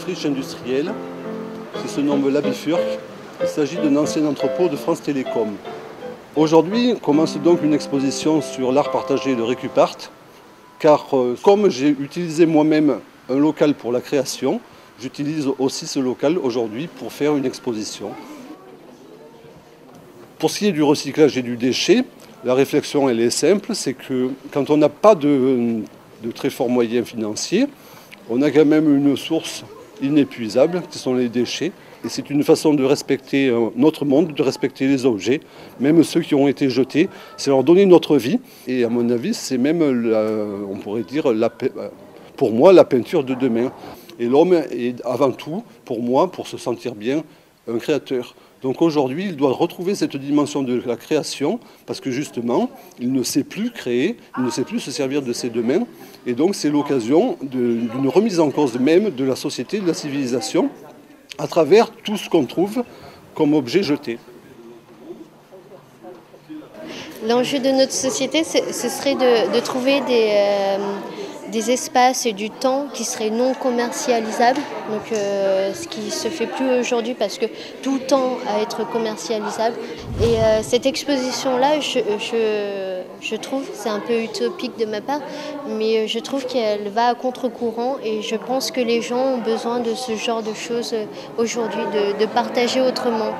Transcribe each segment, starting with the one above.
friche industrielle qui se nomme la Bifurque. Il s'agit d'un ancien entrepôt de France Télécom. Aujourd'hui commence donc une exposition sur l'art partagé de Récupart, car comme j'ai utilisé moi-même un local pour la création, j'utilise aussi ce local aujourd'hui pour faire une exposition. Pour ce qui est du recyclage et du déchet, la réflexion elle est simple, c'est que quand on n'a pas de très forts moyens financiers, on a quand même une source inépuisable qui sont les déchets. Et c'est une façon de respecter notre monde, de respecter les objets, même ceux qui ont été jetés. C'est leur donner notre vie. Et à mon avis, c'est même, on pourrait dire, pour moi, la peinture de demain. Et l'homme est avant tout, pour moi, pour se sentir bien, un créateur. Donc aujourd'hui, il doit retrouver cette dimension de la création, parce que justement, il ne sait plus créer, il ne sait plus se servir de ses deux mains. Et donc c'est l'occasion d'une remise en cause même de la société, de la civilisation, à travers tout ce qu'on trouve comme objet jeté. L'enjeu de notre société, ce serait de trouver des espaces et du temps qui seraient non commercialisables. Donc, ce qui ne se fait plus aujourd'hui parce que tout tend à être commercialisable. Et cette exposition-là, je trouve, c'est un peu utopique de ma part, mais je trouve qu'elle va à contre-courant et je pense que les gens ont besoin de ce genre de choses aujourd'hui, de partager autrement.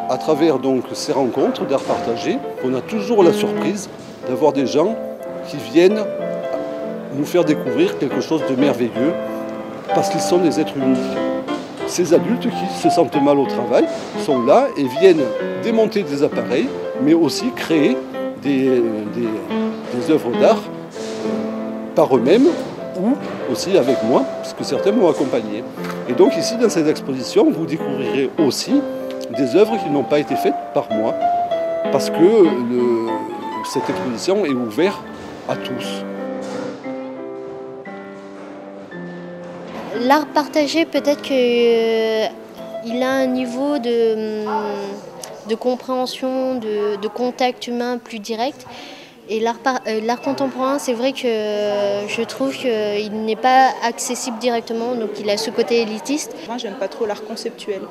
À travers donc ces rencontres d'art partagé, on a toujours la surprise d'avoir des gens qui viennent nous faire découvrir quelque chose de merveilleux parce qu'ils sont des êtres uniques. Ces adultes qui se sentent mal au travail sont là et viennent démonter des appareils, mais aussi créer des œuvres d'art par eux-mêmes ou aussi avec moi, puisque certains m'ont accompagné. Et donc ici, dans cette exposition, vous découvrirez aussi des œuvres qui n'ont pas été faites par moi, parce que cette exposition est ouverte à tous. L'art partagé, peut-être qu'il a un niveau de compréhension, de contact humain plus direct. Et l'art contemporain, c'est vrai que je trouve qu'il n'est pas accessible directement, donc il a ce côté élitiste. Moi, j'aime pas trop l'art conceptuel.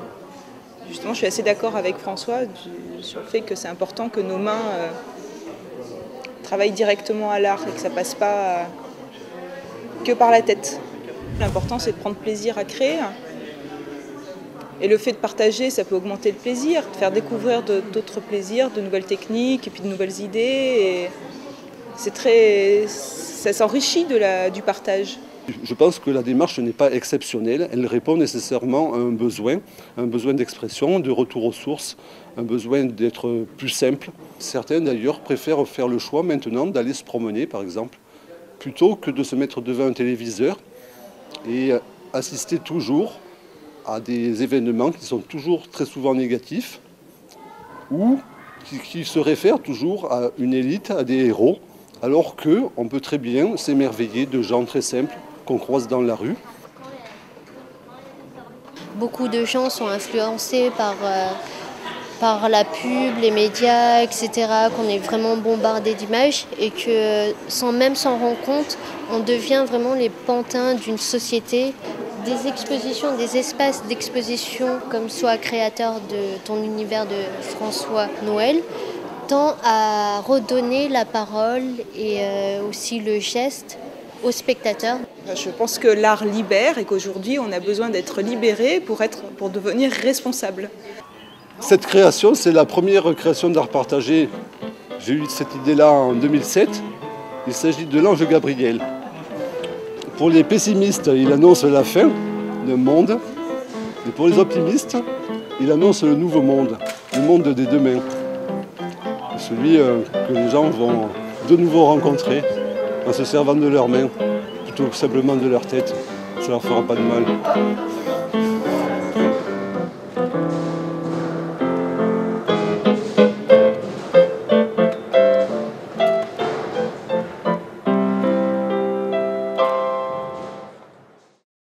Justement, je suis assez d'accord avec François sur le fait que c'est important que nos mains travaillent directement à l'art et que ça passe pas que par la tête. L'important, c'est de prendre plaisir à créer. Et le fait de partager, ça peut augmenter le plaisir, de faire découvrir d'autres plaisirs, de nouvelles techniques et puis de nouvelles idées. Et ça s'enrichit du partage. Je pense que la démarche n'est pas exceptionnelle, elle répond nécessairement à un besoin d'expression, de retour aux sources, un besoin d'être plus simple. Certains d'ailleurs préfèrent faire le choix maintenant d'aller se promener par exemple, plutôt que de se mettre devant un téléviseur et assister toujours à des événements qui sont toujours très souvent négatifs ou qui se réfèrent toujours à une élite, à des héros, alors qu'on peut très bien s'émerveiller de gens très simples qu'on croise dans la rue. Beaucoup de gens sont influencés par la pub, les médias, etc., qu'on est vraiment bombardé d'images et que sans même s'en rendre compte, on devient vraiment les pantins d'une société. Des expositions, des espaces d'exposition comme Sois créateur de ton univers de François Noël tend à redonner la parole et aussi le geste aux spectateurs. Je pense que l'art libère et qu'aujourd'hui on a besoin d'être libéré pour devenir responsable. Cette création, c'est la première création d'art partagé. J'ai eu cette idée-là en 2007. Il s'agit de l'ange Gabriel. Pour les pessimistes, il annonce la fin d'un monde. Et pour les optimistes, il annonce le nouveau monde, le monde des demain. Celui que les gens vont de nouveau rencontrer en se servant de leurs mains, plutôt que simplement de leur tête. Ça leur fera pas de mal.